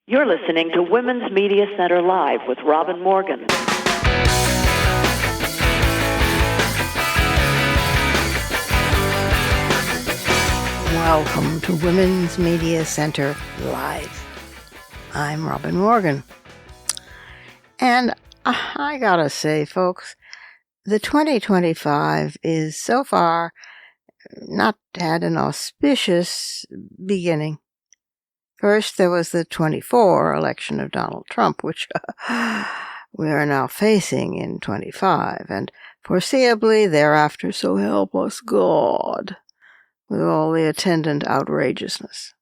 You're listening to Women's Media Center Live with Robin Morgan. Welcome to Women's Media Center Live. I'm Robin Morgan. And I gotta say, folks, the 2025 is so far not had an auspicious beginning. First, there was the 24 election of Donald Trump, which we are now facing in 25, and foreseeably thereafter, so help us God, with all the attendant outrageousness.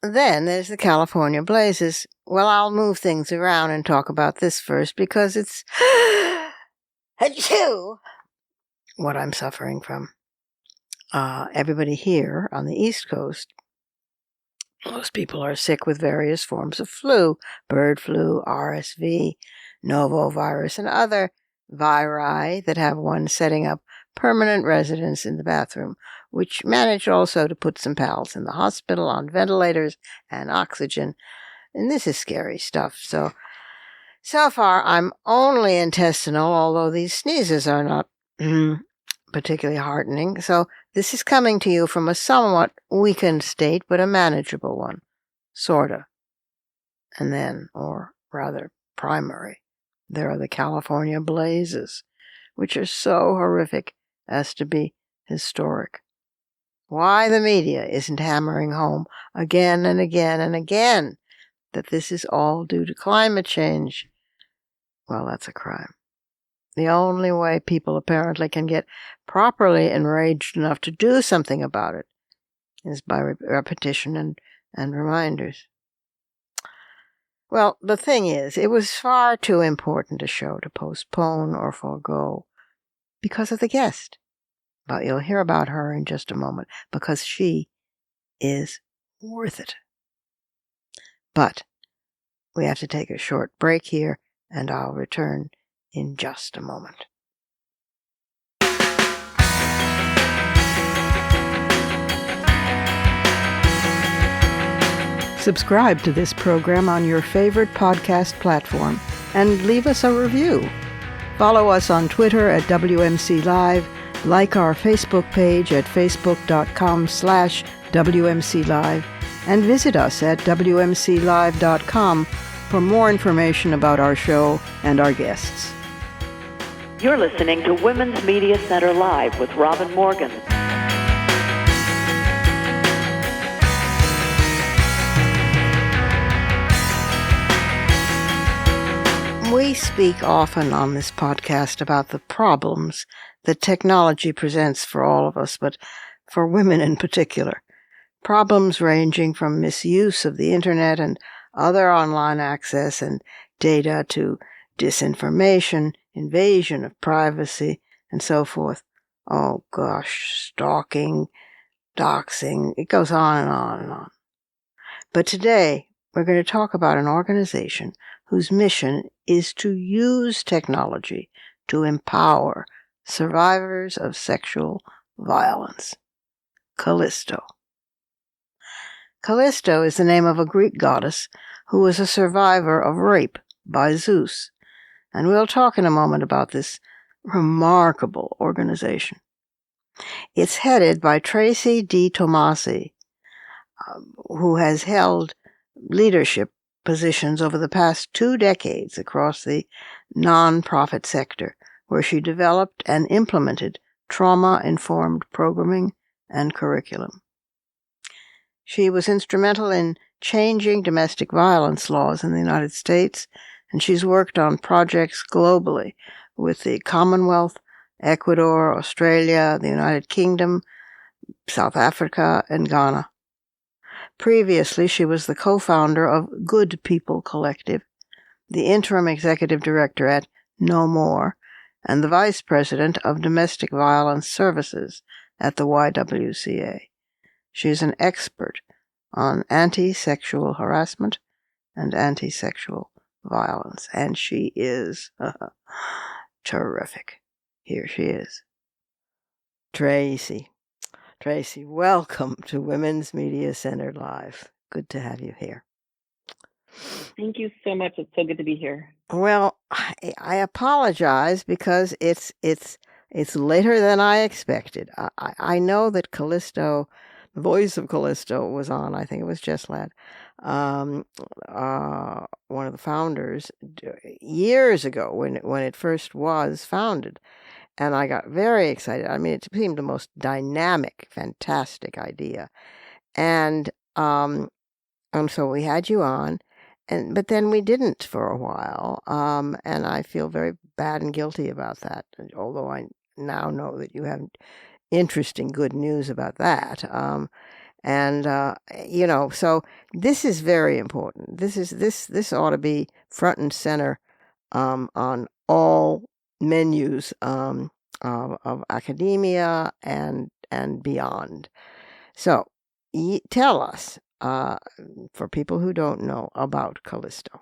Then there's the California blazes. Well, I'll move things around and talk about this first because it's what I'm suffering from. Everybody here on the East Coast, most people are sick with various forms of flu, bird flu, RSV, novovirus, and other viri that have one setting up permanent residence in the bathroom, which managed also to put some pals in the hospital on ventilators and oxygen. And this is scary stuff. So far, I'm only intestinal, although these sneezes are not particularly heartening. So this is coming to you from a somewhat weakened state, but a manageable one. Sorta. And then, or rather, primary, there are the California blazes, which are so horrific as to be historic. Why the media isn't hammering home again and again and again that this is all due to climate change, well, that's a crime. The only way people apparently can get properly enraged enough to do something about it is by repetition and reminders. Well, the thing is, it was far too important a show to postpone or forego because of the guest. But you'll hear about her in just a moment, because she is worth it. But we have to take a short break here, and I'll return in just a moment. Subscribe to this program on your favorite podcast platform and leave us a review. Follow us on Twitter at WMC Live, like our Facebook page at facebook.com/WMC Live, and visit us at WMCLive.com for more information about our show and our guests. You're listening to Women's Media Center Live with Robin Morgan. We speak often on this podcast about the problems that technology presents for all of us, but for women in particular. Problems ranging from misuse of the internet and other online access and data to disinformation, invasion of privacy, and so forth. Oh gosh, stalking, doxing, it goes on and on and on. But today, we're going to talk about an organization whose mission is to use technology to empower survivors of sexual violence. Callisto. Callisto is the name of a Greek goddess who was a survivor of rape by Zeus. And we'll talk in a moment about this remarkable organization. It's headed by Tracy DeTomasi, who has held leadership positions over the past 2 decades across the nonprofit sector, where she developed and implemented trauma-informed programming and curriculum. She was instrumental in changing domestic violence laws in the United States, and she's worked on projects globally with the Commonwealth, Ecuador, Australia, the United Kingdom, South Africa, and Ghana. Previously, she was the co-founder of Good People Collective, the interim executive director at No More, and the vice president of Domestic Violence Services at the YWCA. She is an expert on anti-sexual harassment and anti-sexual violence, and she is terrific. Here she is. Tracy, welcome to Women's Media Center Live. Good to have you here. Thank you so much. It's so good to be here. Well, I apologize because it's later than I expected. I know that Callisto, the voice of Callisto, was on. I think it was Jess Ladd, um, one of the founders, years ago when it first was founded, and I got very excited. I mean, it seemed the most dynamic, fantastic idea, and so we had you on, but then we didn't for a while, and I feel very bad and guilty about that. Although I now know that you have interesting, good news about that, and so this is very important. This ought to be front and center on all menus of academia and beyond. So, tell us, for people who don't know, about Callisto.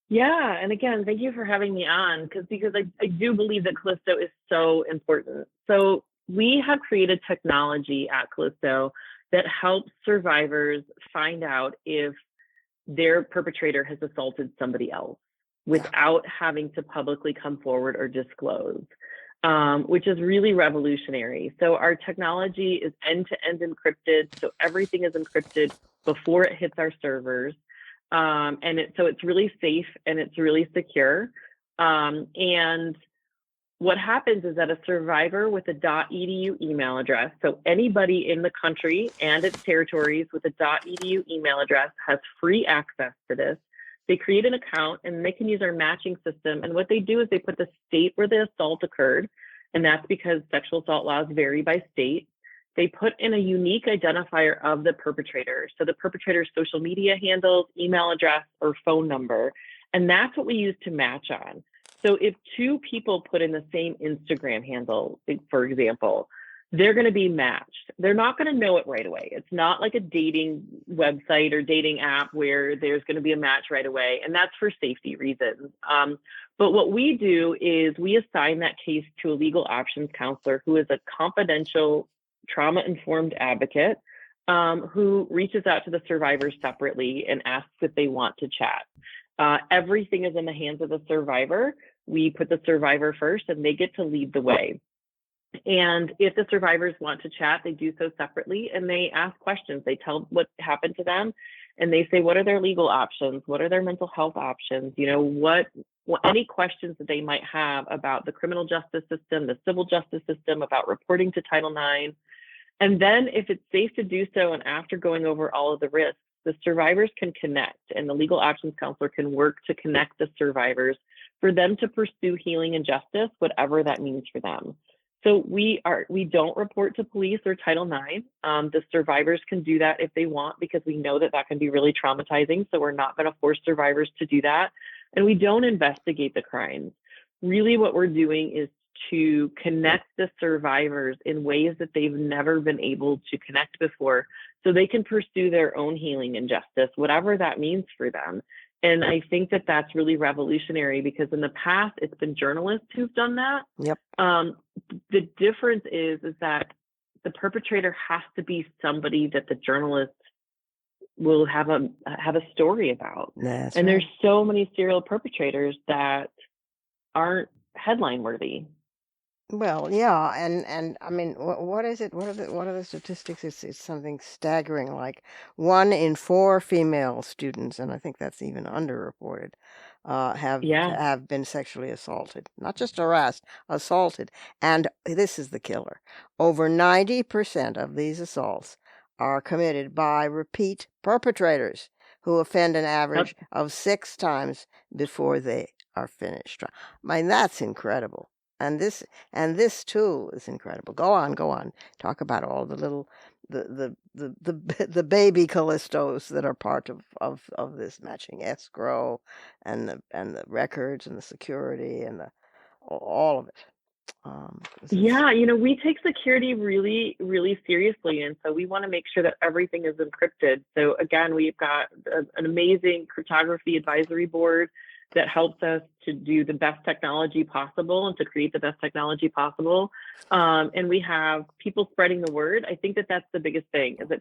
Yeah, and again, thank you for having me on because I do believe that Callisto is so important. So we have created technology at Callisto that helps survivors find out if their perpetrator has assaulted somebody else Yeah. without having to publicly come forward or disclose, which is really revolutionary. So our technology is end-to-end encrypted, so everything is encrypted before it hits our servers, so it's really safe and it's really secure. And what happens is that a survivor with a .edu email address, so anybody in the country and its territories with a .edu email address has free access to this. They create an account and they can use our matching system. And what they do is they put the state where the assault occurred, and that's because sexual assault laws vary by state. They put in a unique identifier of the perpetrator, so the perpetrator's social media handles, email address, or phone number. And that's what we use to match on. So if two people put in the same Instagram handle, for example, they're going to be matched. They're not going to know it right away. It's not like a dating website or dating app where there's going to be a match right away. And that's for safety reasons. But what we do is we assign that case to a legal options counselor who is a confidential, trauma-informed advocate who reaches out to the survivors separately and asks if they want to chat. Everything is in the hands of the survivor. We put the survivor first and they get to lead the way. And if the survivors want to chat, they do so separately and they ask questions. They tell what happened to them and they say, what are their legal options? What are their mental health options? What any questions that they might have about the criminal justice system, the civil justice system, about reporting to Title IX. And then if it's safe to do so, and after going over all of the risks, the survivors can connect and the legal options counselor can work to connect the survivors for them to pursue healing and justice, whatever that means for them. So we don't report to police or Title IX. The survivors can do that if they want, because we know that can be really traumatizing. So we're not going to force survivors to do that. And we don't investigate the crimes. Really what we're doing is to connect the survivors in ways that they've never been able to connect before, so they can pursue their own healing and justice, whatever that means for them. And I think that that's really revolutionary because in the past, it's been journalists who've done that. Yep. The difference is that the perpetrator has to be somebody that the journalist will have a story about. That's and right. There's so many serial perpetrators that aren't headline worthy. Well, yeah, and I mean, what is it? What are the statistics? It's something staggering, like 1 in 4 female students, and I think that's even underreported, have been sexually assaulted, not just harassed, assaulted. And this is the killer: over 90% of these assaults are committed by repeat perpetrators who offend an average of 6 times before they are finished. I mean, that's incredible. And this too is incredible. Go on. Talk about all the little the baby Callistos that are part of this matching escrow and the records and the security and all of it. We take security really, really seriously. And so we want to make sure that everything is encrypted. So again, we've got an amazing cryptography advisory board that helps us to do the best technology possible and to create the best technology possible. And we have people spreading the word. I think that that's the biggest thing, is that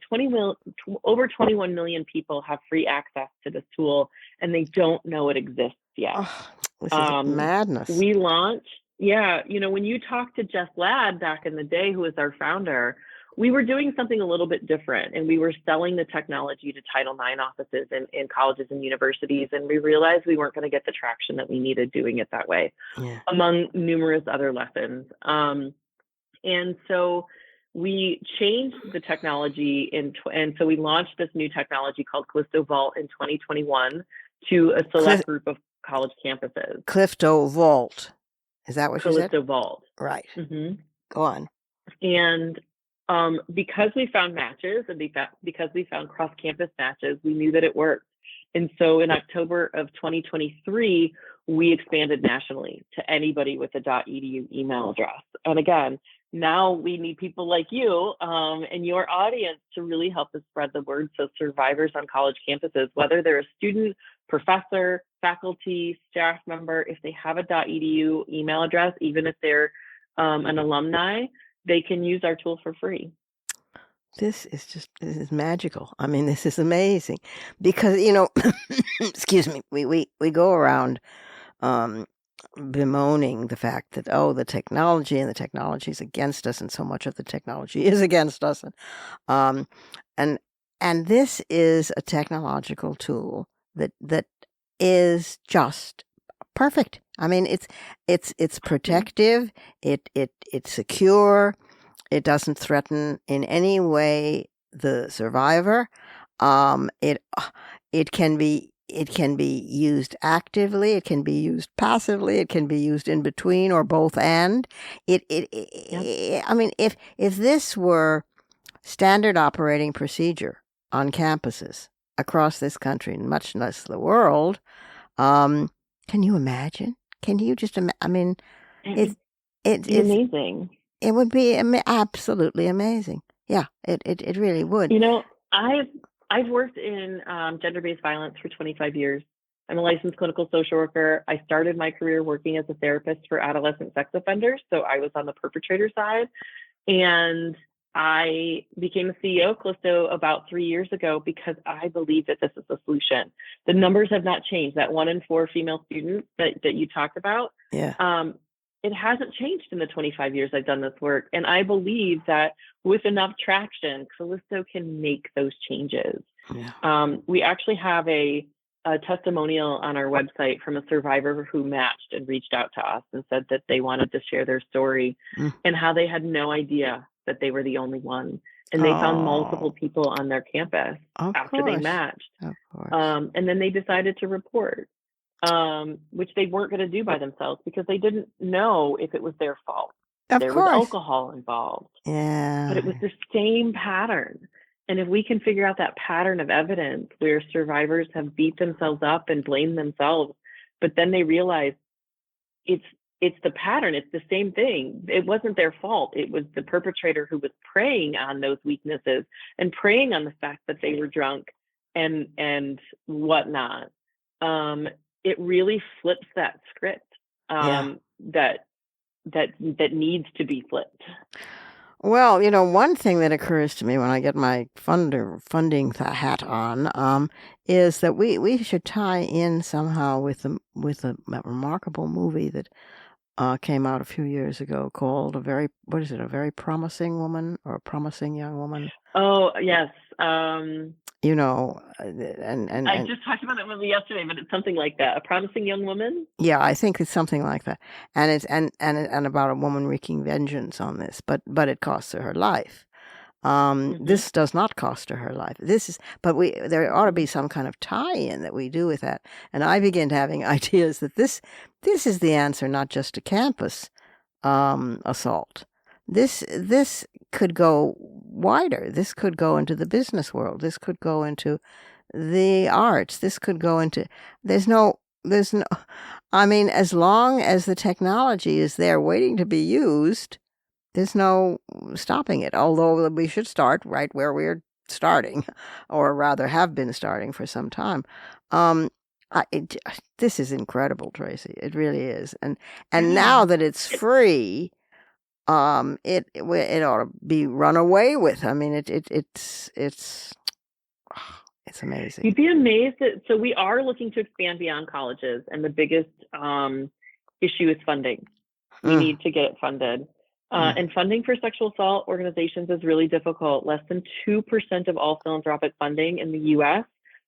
over 21 million people have free access to this tool, and they don't know it exists yet. Oh, this is madness. We launched, when you talked to Jess Ladd back in the day, who was our founder, we were doing something a little bit different, and we were selling the technology to Title IX offices in colleges and universities, and we realized we weren't going to get the traction that we needed doing it that way, among numerous other lessons. And so we changed the technology, and so we launched this new technology called Callisto Vault in 2021 to a select group of college campuses. Callisto Vault. Is that what you said? Callisto Vault. Right. Mm-hmm. Go on. And because we found matches, and because we found cross-campus matches, we knew that it worked. And so in October of 2023, we expanded nationally to anybody with a .edu email address. And again, now we need people like you and your audience to really help us spread the word, so survivors on college campuses, whether they're a student, professor, faculty, staff member, if they have a .edu email address, even if they're an alumni, they can use our tool for free. This is magical. I mean, this is amazing, because, excuse me, we go around bemoaning the fact that, the technology is against us, and so much of the technology is against us. And this is a technological tool that is just perfect. I mean, it's protective, it's secure, it doesn't threaten in any way the survivor. It can be used actively, it can be used passively, it can be used in between, or both. And I mean, if this were standard operating procedure on campuses across this country, and much less the world, can you imagine? Can you just imagine? I mean, it's amazing. It would be absolutely amazing. Yeah, it really would. I've worked in gender-based violence for 25 years. I'm a licensed clinical social worker. I started my career working as a therapist for adolescent sex offenders, so I was on the perpetrator side. And I became a CEO of Callisto about 3 years ago because I believe that this is the solution. The numbers have not changed. That 1 in 4 female students that you talked about, it hasn't changed in the 25 years I've done this work. And I believe that with enough traction, Callisto can make those changes. Yeah. We actually have a testimonial on our website from a survivor who matched and reached out to us and said that they wanted to share their story and how they had no idea that they were the only one. And they found multiple people on their campus after they matched. Of course. And then they decided to report, which they weren't going to do by themselves because they didn't know if it was their fault. There was alcohol involved. Yeah. But it was the same pattern. And if we can figure out that pattern of evidence where survivors have beat themselves up and blamed themselves, but then they realize it's the pattern, it's the same thing. It wasn't their fault. It was the perpetrator who was preying on those weaknesses and preying on the fact that they were drunk and whatnot. It really flips that script that needs to be flipped. Well, one thing that occurs to me when I get my funding hat on is that we should tie in somehow with a remarkable movie that came out a few years ago called A Very Promising Woman, or A Promising Young Woman. Oh, yes. And I just talked about that movie yesterday, but it's something like that. A Promising Young Woman? Yeah, I think it's something like that. And it's and about a woman wreaking vengeance on this, but it costs her life. This does not cost her life. There ought to be some kind of tie-in that we do with that. And I begin having ideas that this is the answer, not just to campus assault. This could go wider. This could go into the business world. This could go into the arts. This could go into. There's no. I mean, as long as the technology is there waiting to be used, there's no stopping it. Although we should start right where we're starting, or rather have been starting for some time. This is incredible, Tracy. It really is. And Yeah. now that it's free, it ought to be run away with. I mean, it's amazing. You'd be amazed so we are looking to expand beyond colleges, and the biggest issue is funding. We need to get it funded. And funding for sexual assault organizations is really difficult. Less than 2% of all philanthropic funding in the US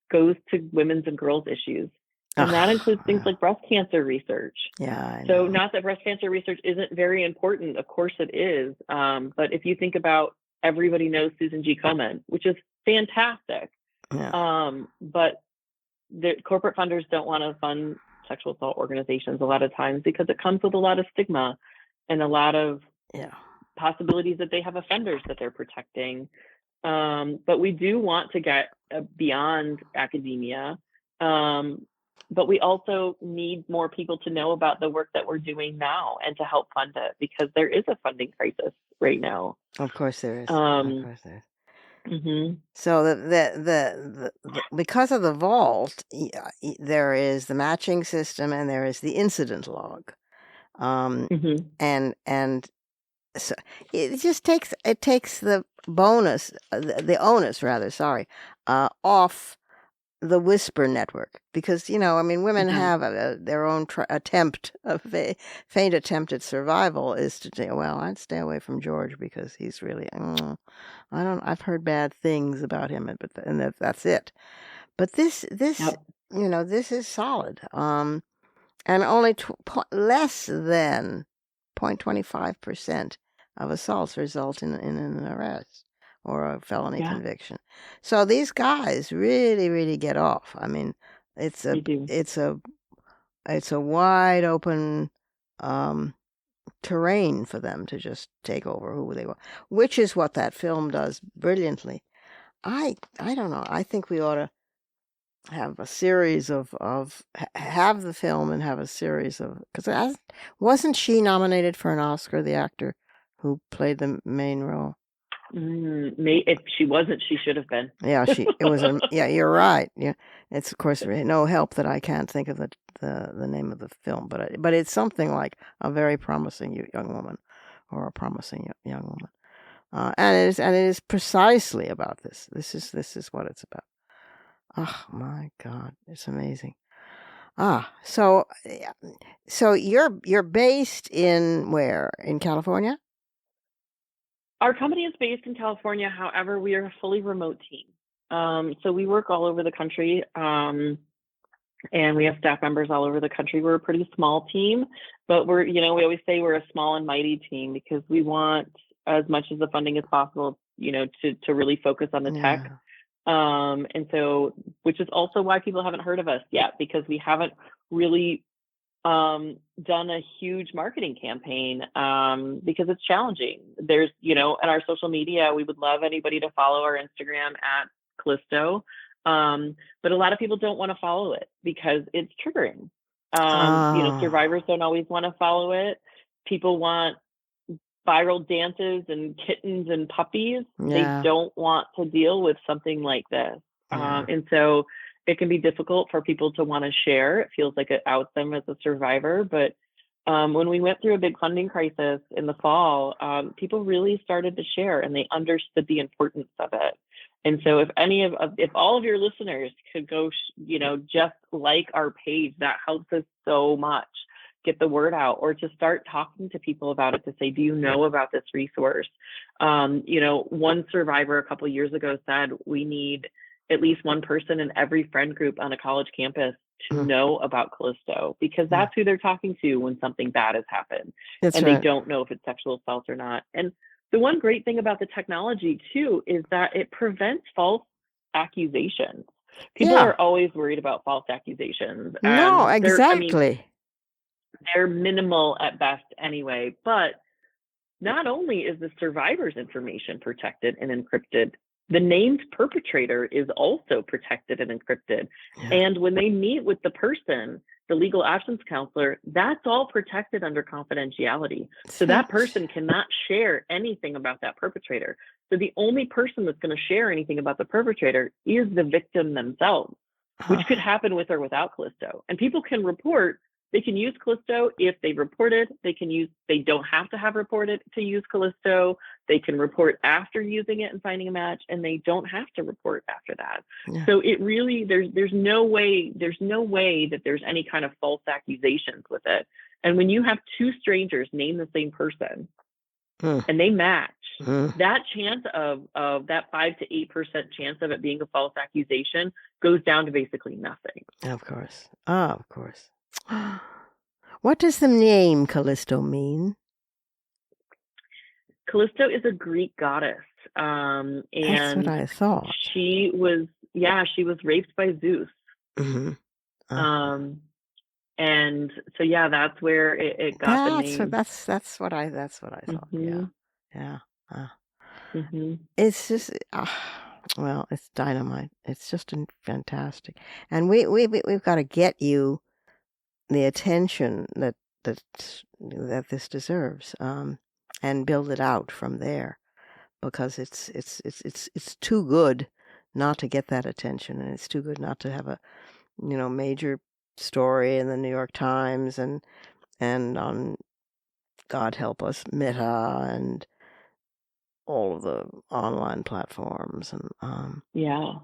goes to women's and girls' issues. And that includes things like breast cancer research. Yeah, I know. So not that breast cancer research isn't very important, of course it is. But if you think about, everybody knows Susan G. Komen, which is fantastic. Yeah. But the corporate funders don't want to fund sexual assault organizations a lot of times because it comes with a lot of stigma and a lot of possibilities that they have offenders that they're protecting. But we do want to get beyond academia. But we also need more people to know about the work that we're doing now and to help fund it, because there is a funding crisis right now. Of course there is. Of course there is. Mm-hmm. So the because of the vault, there is the matching system and there is the incident log, and so it just takes the onus rather, sorry, off the whisper network, because I mean, women have their own faint attempt at survival is to say, well, I'd stay away from George because he's really I've heard bad things about him, and that's it. But this this is solid, and only less than 0.25% of assaults result in an arrest or a felony conviction. So these guys really, really get off. I mean, it's a wide open terrain for them to just take over who they want, which is what that film does brilliantly. I don't know. I think we ought to have a series of have the film and have a series of, because wasn't she nominated for an Oscar, the actor who played the main role? If she wasn't, she should have been. Yeah, it was. Yeah, you're right. Yeah, it's of course no help that I can't think of the name of the film, but it's something like A Very Promising Young Woman, or A Promising Young Woman, and it is precisely about this. This is what it's about. Oh my God, it's amazing. So you're based in where? In California? Our company is based in California. However, we are a fully remote team. So we work all over the country, and we have staff members all over the country. We're a pretty small team, but we always say we're a small and mighty team, because we want as much of the funding as possible, to really focus on the tech. And so, which is also why people haven't heard of us yet, because we haven't really done a huge marketing campaign, because it's challenging. There's, in our social media, we would love anybody to follow our Instagram at Callisto. But a lot of people don't want to follow it because it's triggering. Survivors don't always want to follow it. People want viral dances and kittens and puppies. They don't want to deal with something like this. And so it can be difficult for people to want to share. It feels like it outs them as a survivor. But when we went through a big funding crisis in the fall, people really started to share, and they understood the importance of it. And so if all of your listeners could go, just like our page, that helps us so much. Get the word out, or to start talking to people about it, to say, do you know about this resource? One survivor a couple of years ago said, we need at least one person in every friend group on a college campus to know about Callisto, because that's who they're talking to when something bad has happened. They don't know if it's sexual assault or not. And the one great thing about the technology too is that it prevents false accusations. People are always worried about false accusations. No, exactly. They're minimal at best anyway. But not only is the survivor's information protected and encrypted, the named perpetrator is also protected and encrypted. And when they meet with the person, the legal options counselor, that's all protected under confidentiality. So that person cannot share anything about that perpetrator. So the only person that's going to share anything about the perpetrator is the victim themselves. which could happen with or without Callisto. And people can report, they can use Callisto if they reported, they don't have to have reported to use Callisto. They can report after using it and finding a match, and they don't have to report after that. Yeah. So it really, there's no way that there's any kind of false accusations with it. And when you have two strangers name the same person and they match, that chance of that 5 to 8% chance of it being a false accusation goes down to basically nothing. Of course. Of course. What does the name Callisto mean? Callisto is a Greek goddess. That's And what I thought. she was raped by Zeus. Mm-hmm. And so that's where it got the name. That's what I thought. Yeah. It's just well, it's dynamite. It's just fantastic, and we've got to get you the attention that this deserves, and build it out from there, because it's too good not to get that attention, and it's too good not to have a major story in the New York Times and on, God help us, Meta and all of the online platforms, and oh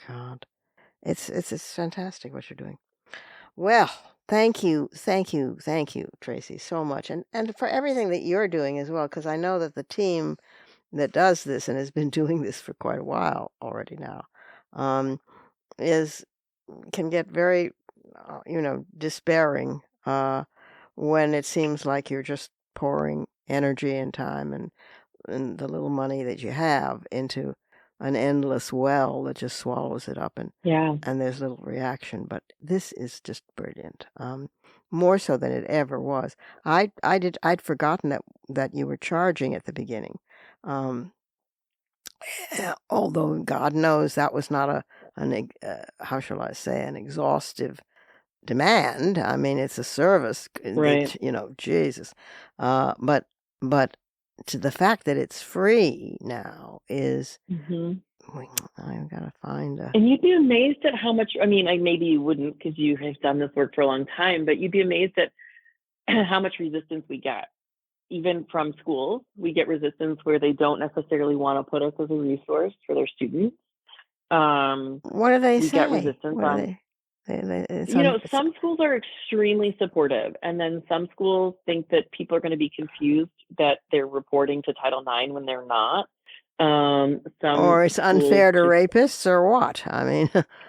God, it's fantastic what you're doing. Well, thank you, Tracy, so much, and for everything that you're doing as well, because I know that the team that does this and has been doing this for quite a while already now, can get very despairing when it seems like you're just pouring energy and time and the little money that you have into an endless well that just swallows it up, and there's little reaction. But this is just brilliant, more so than it ever was. I'd forgotten that you were charging at the beginning, although God knows that was not how shall I say, an exhaustive demand. I mean, it's a service, Right. Jesus. But to the fact that it's free now is, I've got to find a. And you'd be amazed at how much. I mean, maybe you wouldn't because you have done this work for a long time, but you'd be amazed at how much resistance we get, even from schools. We get resistance where they don't necessarily want to put us as a resource for their students. What do they say? We get resistance on. Some schools are extremely supportive, and then some schools think that people are going to be confused that they're reporting to Title IX when they're not. Or it's unfair to rapists, or what? I mean,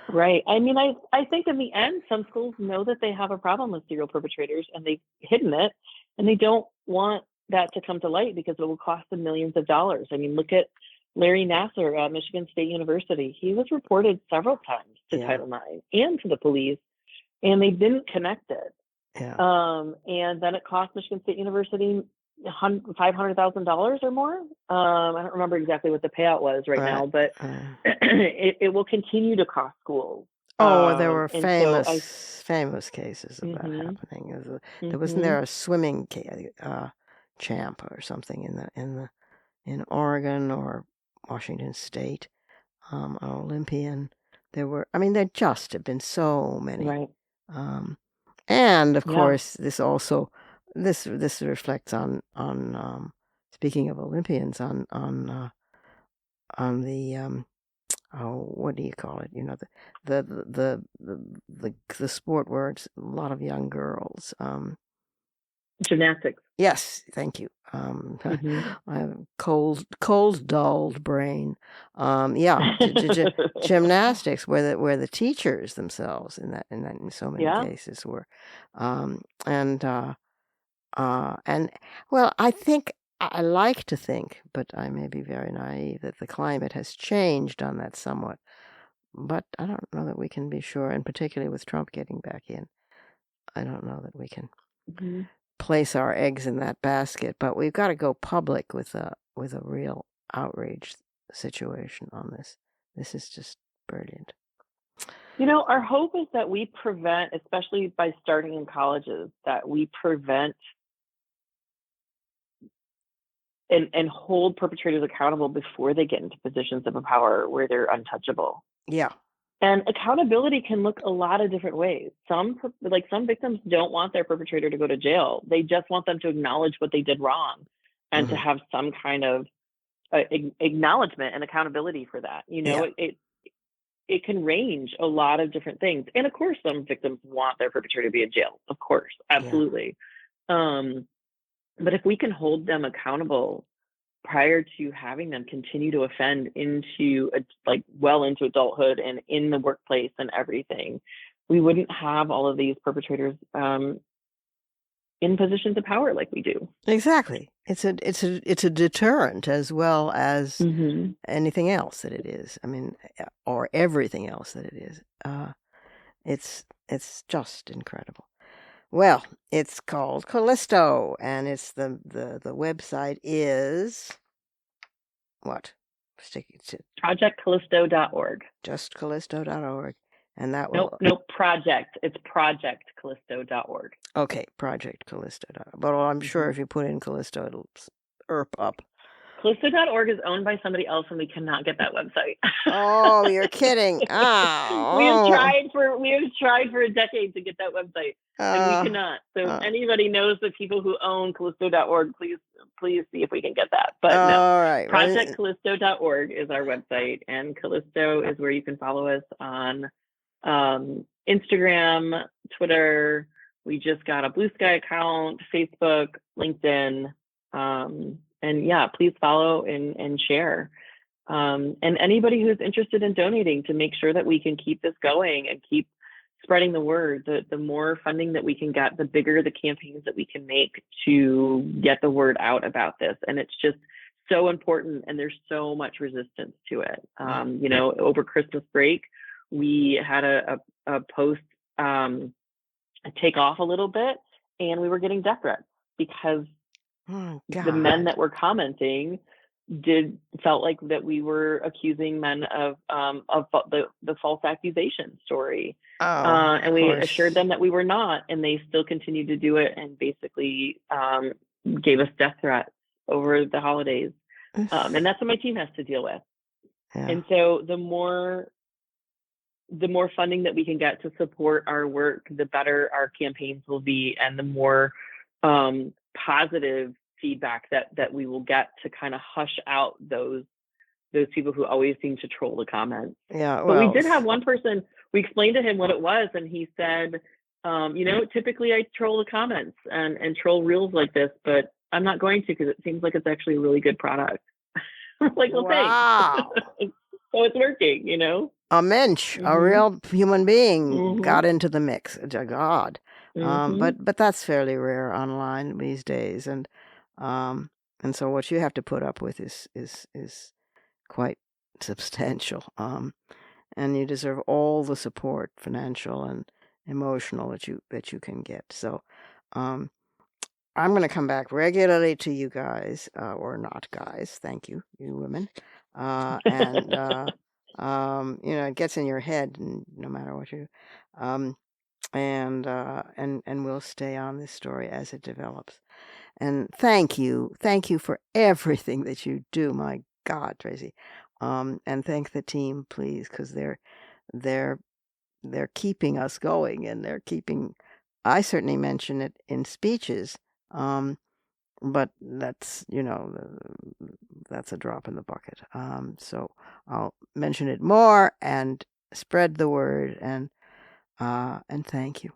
right. I mean, I think in the end, some schools know that they have a problem with serial perpetrators, and they've hidden it, and they don't want that to come to light because it will cost them millions of dollars. I mean, look at Larry Nassar at Michigan State University. He was reported several times to Title IX and to the police, and they didn't connect it. And then it cost Michigan State University $500,000 or more. I don't remember exactly what the payout was right now, but it will continue to cost schools. There were famous cases of that happening. There wasn't there a swimming champ or something in Oregon or Washington State, an Olympian. There just have been so many. Right. And of course, this reflects on speaking of Olympians, on the what do you call it? The sport where it's a lot of young girls. Gymnastics. Yes, thank you. I have cold, dulled brain. Gymnastics, where the teachers themselves in so many cases were, and well, I like to think, but I may be very naive, that the climate has changed on that somewhat. But I don't know that we can be sure, and particularly with Trump getting back in, I don't know that we can place our eggs in that basket. But we've got to go public with a real outrage situation on this. This is just brilliant. Our hope is that we prevent, especially by starting in colleges, that we prevent and hold perpetrators accountable before they get into positions of power where they're untouchable. Yeah. And accountability can look a lot of different ways. Some victims don't want their perpetrator to go to jail. They just want them to acknowledge what they did wrong and to have some kind of acknowledgement and accountability for that. It can range a lot of different things. And of course, some victims want their perpetrator to be in jail. Of course, absolutely. Yeah. But if we can hold them accountable prior to having them continue to offend into into adulthood and in the workplace and everything, we wouldn't have all of these perpetrators in positions of power like we do. Exactly. It's a deterrent as well as anything else that it is. I mean, or everything else that it is. It's just incredible. Well, it's called Callisto, and it's the website is what? ProjectCallisto.org. Just Callisto.org. And that will... No, project. It's ProjectCallisto.org. Okay, ProjectCallisto.org. But I'm sure if you put in Callisto, it'll up. Callisto.org is owned by somebody else, and we cannot get that website. Oh, you're kidding! Oh. We have tried for a decade to get that website, and we cannot. So if anybody knows the people who own Callisto.org, please see if we can get that. But no, all right. ProjectCallisto.org is our website, and Callisto is where you can follow us on Instagram, Twitter. We just got a Blue Sky account, Facebook, LinkedIn. And yeah, please follow and share. And anybody who's interested in donating to make sure that we can keep this going and keep spreading the word, the more funding that we can get, the bigger the campaigns that we can make to get the word out about this. And it's just so important, and there's so much resistance to it. Over Christmas break, we had a post take off a little bit, and we were getting death threats because the men that were commenting felt like that we were accusing men of the false accusation story. And we assured them that we were not, and they still continued to do it and basically gave us death threats over the holidays. And that's what my team has to deal with. Yeah. And so the more funding that we can get to support our work, the better our campaigns will be, and the more positive feedback that we will get to kind of hush out those people who always seem to troll the comments. Yeah, but we did have one person, we explained to him what it was, and he said, typically I troll the comments and troll reels like this, but I'm not going to because it seems like it's actually a really good product. Like, well, wow. Thanks. So it's working, A mensch, a real human being got into the mix. God. But that's fairly rare online these days, and so what you have to put up with is quite substantial. And you deserve all the support, financial and emotional, that you can get. So I'm going to come back regularly to you guys, or not guys. Thank you, you women. And it gets in your head, no matter what you do. And we'll stay on this story as it develops. And thank you for everything that you do. My God, Tracy. And thank the team, please, because they're keeping us going, and they're keeping. I certainly mention it in speeches, but that's that's a drop in the bucket. So I'll mention it more and spread the word, and thank you,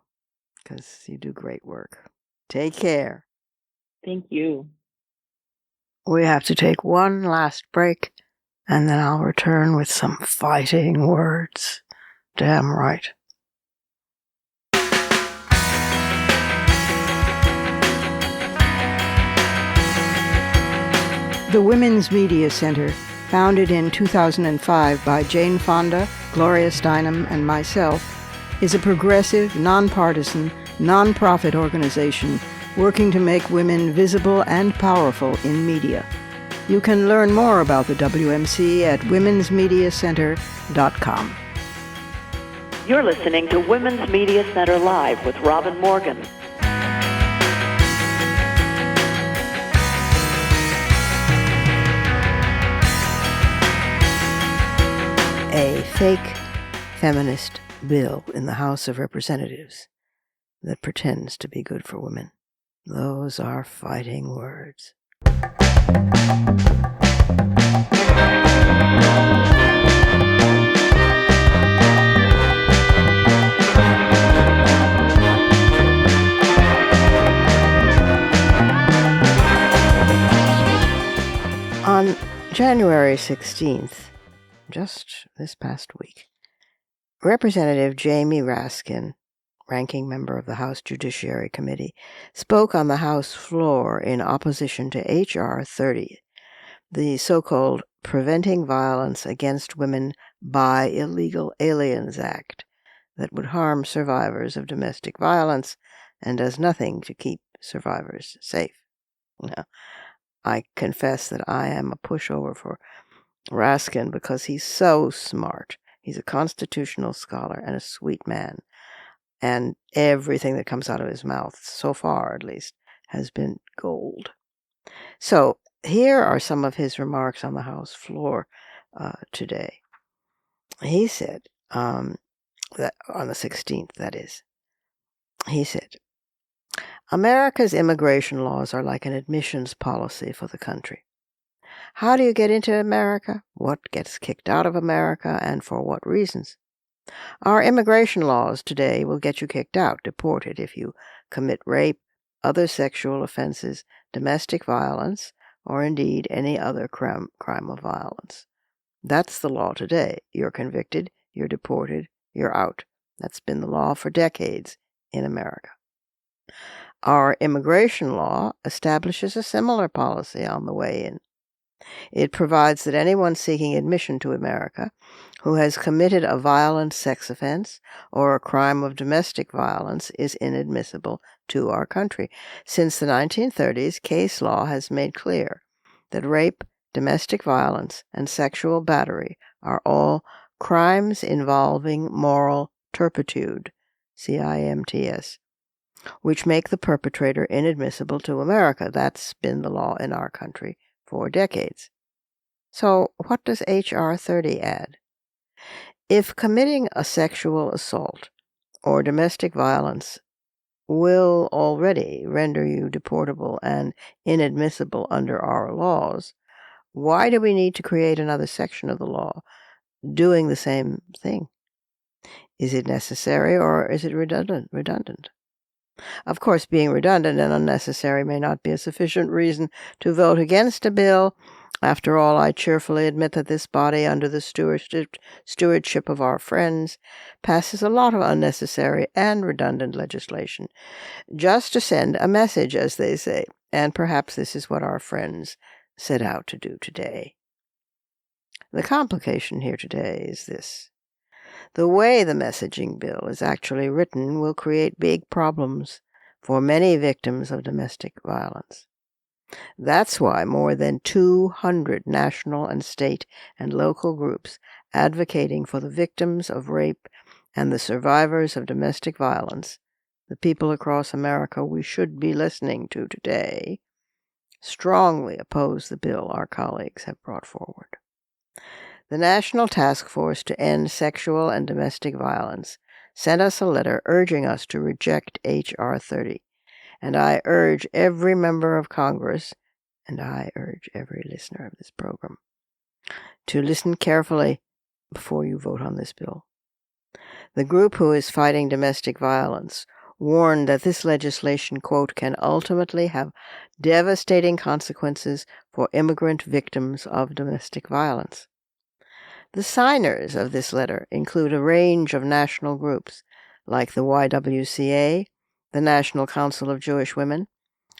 because you do great work. Take care. Thank you. We have to take one last break, and then I'll return with some fighting words. Damn right. The Women's Media Center, founded in 2005 by Jane Fonda, Gloria Steinem, and myself, is a progressive, nonpartisan, nonprofit organization working to make women visible and powerful in media. You can learn more about the WMC at womensmediacenter.com. You're listening to Women's Media Center Live with Robin Morgan. a fake feminist bill in the House of Representatives that pretends to be good for women. Those are fighting words. On January 16th, just this past week, Representative Jamie Raskin, ranking member of the House Judiciary Committee, spoke on the House floor in opposition to H.R. 30, the so-called Preventing Violence Against Women by Illegal Aliens Act, that would harm survivors of domestic violence and does nothing to keep survivors safe. Now, I confess that I am a pushover for Raskin because he's so smart. He's a constitutional scholar and a sweet man. And everything that comes out of his mouth, so far at least, has been gold. So here are some of his remarks on the House floor today. He said, that on the 16th, that is, he said, America's immigration laws are like an admissions policy for the country. How do you get into America? What gets kicked out of America, and for what reasons? Our immigration laws today will get you kicked out, deported, if you commit rape, other sexual offenses, domestic violence, or indeed any other crime of violence. That's the law today. You're convicted, you're deported, you're out. That's been the law for decades in America. Our immigration law establishes a similar policy on the way in. It provides that anyone seeking admission to America who has committed a violent sex offense or a crime of domestic violence is inadmissible to our country. Since the 1930s, case law has made clear that rape, domestic violence, and sexual battery are all crimes involving moral turpitude, CIMTS, which make the perpetrator inadmissible to America. That's been the law in our country for decades. So what does H.R. 30 add? If committing a sexual assault or domestic violence will already render you deportable and inadmissible under our laws, why do we need to create another section of the law doing the same thing? Is it necessary or is it redundant? Of course, being redundant and unnecessary may not be a sufficient reason to vote against a bill. After all, I cheerfully admit that this body, under the stewardship of our friends, passes a lot of unnecessary and redundant legislation, just to send a message, as they say, and perhaps this is what our friends set out to do today. The complication here today is this. The way the messaging bill is actually written will create big problems for many victims of domestic violence. That's why more than 200 national and state and local groups advocating for the victims of rape and the survivors of domestic violence, the people across America we should be listening to today, strongly oppose the bill our colleagues have brought forward. The National Task Force to End Sexual and Domestic Violence sent us a letter urging us to reject H.R. 30, and I urge every member of Congress, and I urge every listener of this program, to listen carefully before you vote on this bill. The group who is fighting domestic violence warned that this legislation, quote, can ultimately have devastating consequences for immigrant victims of domestic violence. The signers of this letter include a range of national groups like the YWCA, the National Council of Jewish Women,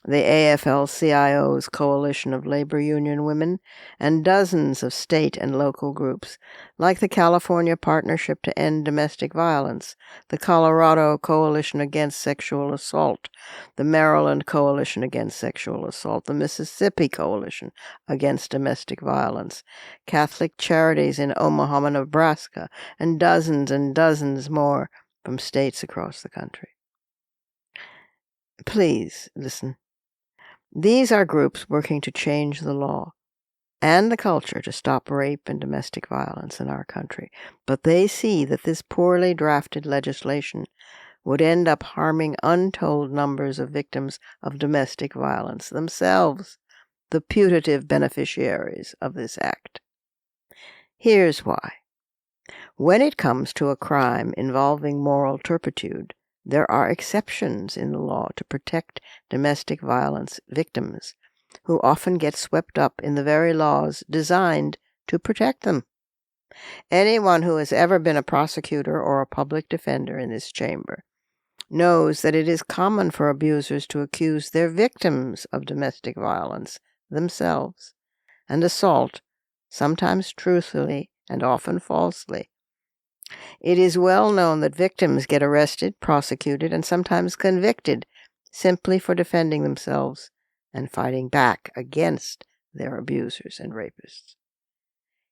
the AFL-CIO's Coalition of Labor Union Women, and dozens of state and local groups like the California Partnership to End Domestic Violence, the Colorado Coalition Against Sexual Assault, the Maryland Coalition Against Sexual Assault, the Mississippi Coalition Against Domestic Violence, Catholic Charities in Omaha, Nebraska, and dozens more from states across the country. Please listen. These are groups working to change the law. and the culture to stop rape and domestic violence in our country. But they see that this poorly drafted legislation would end up harming untold numbers of victims of domestic violence, themselves the putative beneficiaries of this act. Here's why. When it comes to a crime involving moral turpitude, there are exceptions in the law to protect domestic violence victims, who often get swept up in the very laws designed to protect them. Anyone who has ever been a prosecutor or a public defender in this chamber knows that it is common for abusers to accuse their victims of domestic violence themselves, and assault, sometimes truthfully and often falsely. It is well known that victims get arrested, prosecuted, and sometimes convicted simply for defending themselves and fighting back against their abusers and rapists.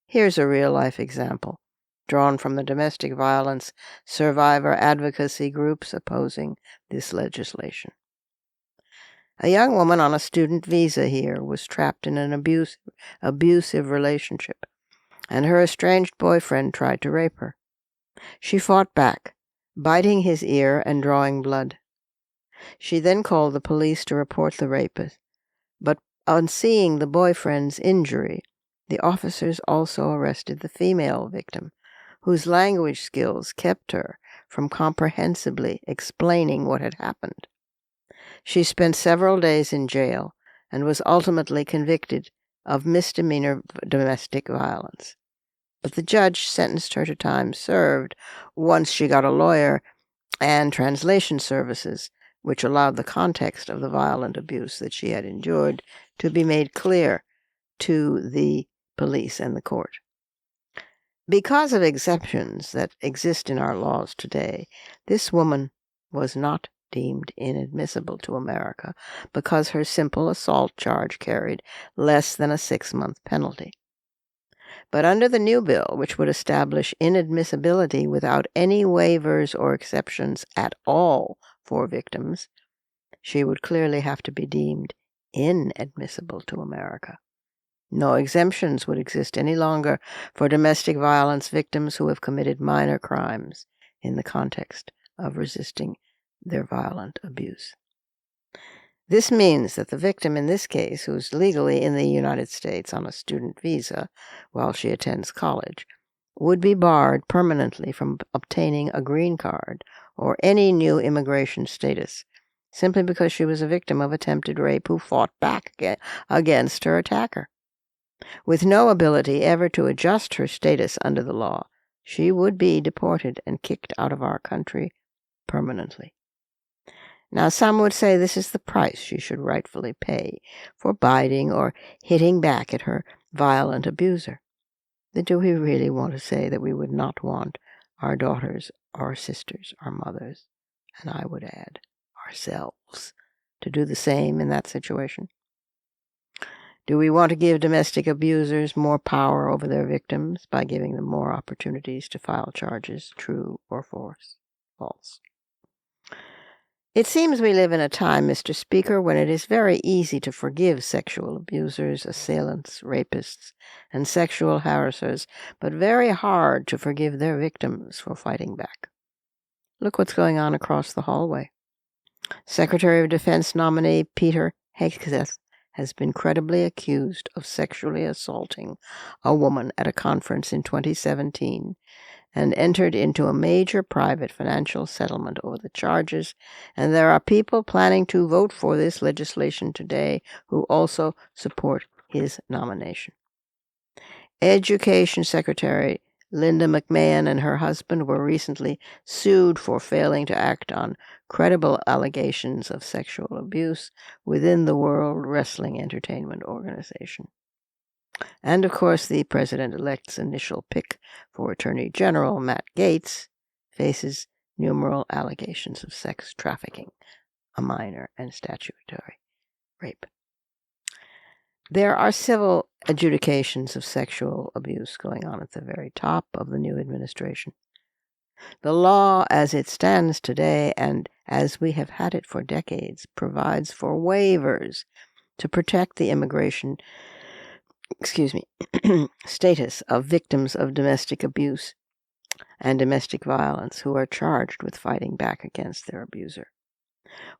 Here's a real-life example, drawn from the domestic violence survivor advocacy groups opposing this legislation. A young woman on a student visa here was trapped in an abusive relationship, and her estranged boyfriend tried to rape her. She fought back, biting his ear and drawing blood. She then called the police to report the rapist, but on seeing the boyfriend's injury, the officers also arrested the female victim, whose language skills kept her from comprehensively explaining what had happened. She spent several days in jail and was ultimately convicted of misdemeanor domestic violence. But the judge sentenced her to time served once she got a lawyer and translation services, which allowed the context of the violent abuse that she had endured to be made clear to the police and the court. Because of exceptions that exist in our laws today, this woman was not deemed inadmissible to America because her simple assault charge carried less than a 6-month penalty. But under the new bill, which would establish inadmissibility without any waivers or exceptions at all for victims, she would clearly have to be deemed inadmissible to America. No exemptions would exist any longer for domestic violence victims who have committed minor crimes in the context of resisting their violent abuse. This means that the victim in this case, who is legally in the United States on a student visa while she attends college, would be barred permanently from obtaining a green card or any new immigration status, simply because she was a victim of attempted rape who fought back against her attacker. With no ability ever to adjust her status under the law, she would be deported and kicked out of our country permanently. Now, some would say this is the price she should rightfully pay for biting or hitting back at her violent abuser. But do we really want to say that we would not want our daughters, our sisters, our mothers, and I would add, ourselves, to do the same in that situation? Do we want to give domestic abusers more power over their victims by giving them more opportunities to file charges, true or false? It seems we live in a time, Mr. Speaker, when it is very easy to forgive sexual abusers, assailants, rapists, and sexual harassers, but very hard to forgive their victims for fighting back. Look what's going on across the hallway. Secretary of Defense nominee Peter Hegseth has been credibly accused of sexually assaulting a woman at a conference in 2017 and entered into a major private financial settlement over the charges, and there are people planning to vote for this legislation today who also support his nomination. Education Secretary Linda McMahon and her husband were recently sued for failing to act on credible allegations of sexual abuse within the World Wrestling Entertainment Organization. And, of course, the president-elect's initial pick for Attorney General, Matt Gaetz, faces numerous allegations of sex trafficking, a minor, and statutory rape. There are civil adjudications of sexual abuse going on at the very top of the new administration. The law as it stands today, and as we have had it for decades, provides for waivers to protect the immigration status of victims of domestic abuse and domestic violence who are charged with fighting back against their abuser.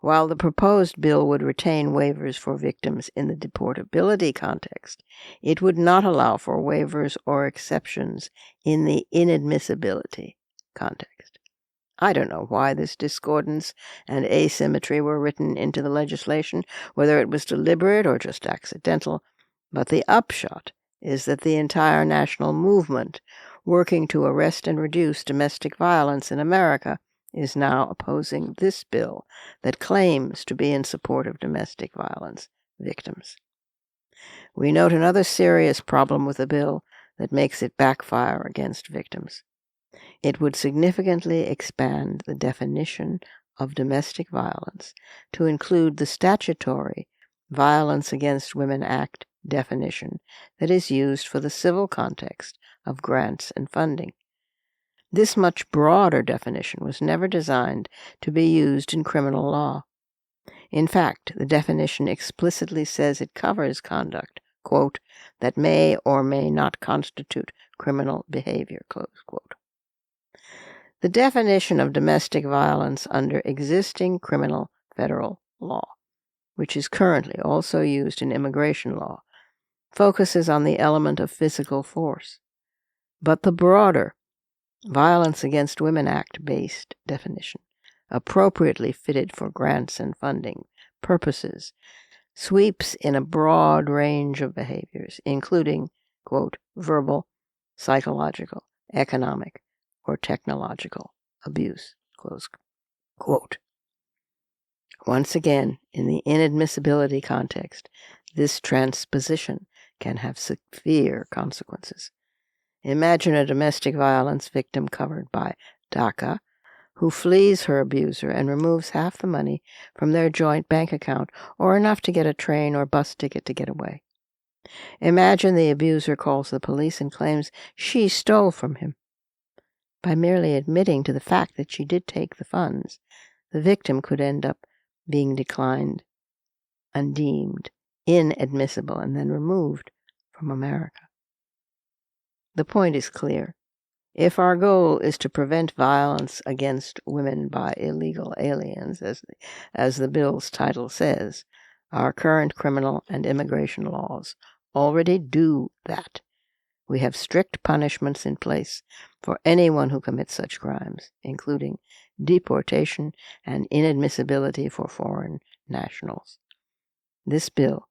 While the proposed bill would retain waivers for victims in the deportability context, it would not allow for waivers or exceptions in the inadmissibility context. I don't know why this discordance and asymmetry were written into the legislation, whether it was deliberate or just accidental, but the upshot is that the entire national movement working to arrest and reduce domestic violence in America is now opposing this bill that claims to be in support of domestic violence victims. We note another serious problem with the bill that makes it backfire against victims. It would significantly expand the definition of domestic violence to include the statutory Violence Against Women Act definition that is used for the civil context of grants and funding. This much broader definition was never designed to be used in criminal law. In fact, the definition explicitly says it covers conduct, quote, that may or may not constitute criminal behavior, close quote. The definition of domestic violence under existing criminal federal law, which is currently also used in immigration law, focuses on the element of physical force. But the broader Violence Against Women Act-based definition, appropriately fitted for grants and funding purposes, sweeps in a broad range of behaviors, including, quote, verbal, psychological, economic, or technological abuse, close quote. Once again, in the inadmissibility context, this transposition can have severe consequences. Imagine a domestic violence victim covered by DACA who flees her abuser and removes half the money from their joint bank account or enough to get a train or bus ticket to get away. Imagine the abuser calls the police and claims she stole from him. By merely admitting to the fact that she did take the funds, the victim could end up being declined, undeemed, inadmissible, and then removed from America. The point is clear. If our goal is to prevent violence against women by illegal aliens, as the bill's title says, our current criminal and immigration laws already do that. We have strict punishments in place for anyone who commits such crimes, including deportation and inadmissibility for foreign nationals. This bill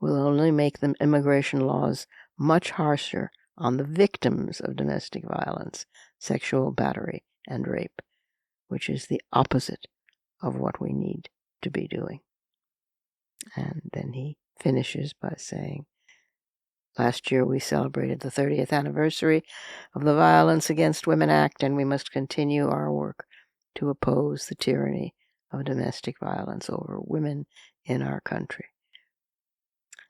will only make the immigration laws much harsher on the victims of domestic violence, sexual battery, and rape, which is the opposite of what we need to be doing. And then he finishes by saying, last year we celebrated the 30th anniversary of the Violence Against Women Act, and we must continue our work to oppose the tyranny of domestic violence over women in our country.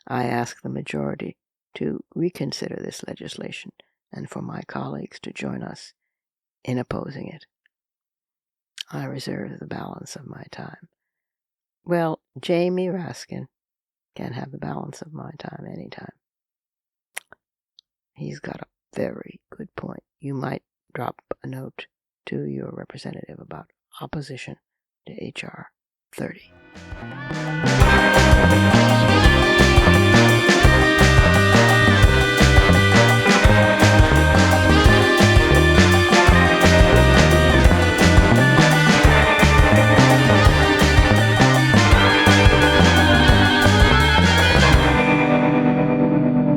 I ask the majority to reconsider this legislation and for my colleagues to join us in opposing it. I reserve the balance of my time. Well, Jamie Raskin can have the balance of my time anytime. He's got a very good point. You might drop a note to your representative about opposition to H.R. 30.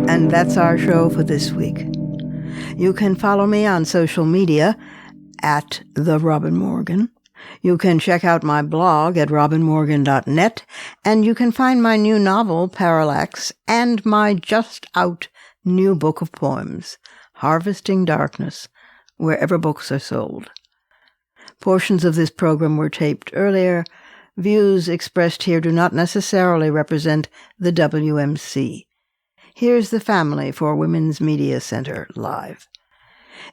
And that's our show for this week. You can follow me on social media at The Robin Morgan. You can check out my blog at robinmorgan.net, and you can find my new novel, Parallax, and my just-out new book of poems, Harvesting Darkness, wherever books are sold. Portions of this program were taped earlier. Views expressed here do not necessarily represent the WMC. Here's the family for Women's Media Center Live.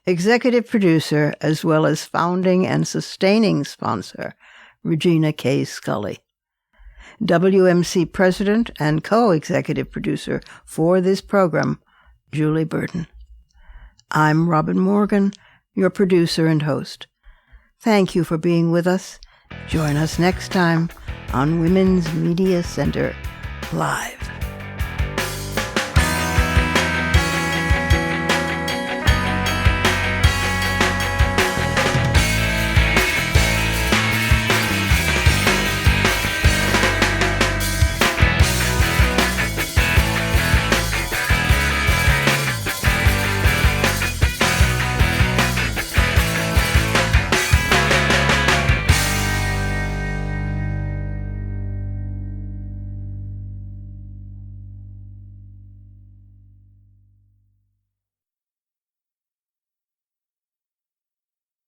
Executive producer, as well as founding and sustaining sponsor, Regina K. Scully. WMC president and co-executive producer for this program, Julie Burden. I'm Robin Morgan, your producer and host. Thank you for being with us. Join us next time on Women's Media Center Live.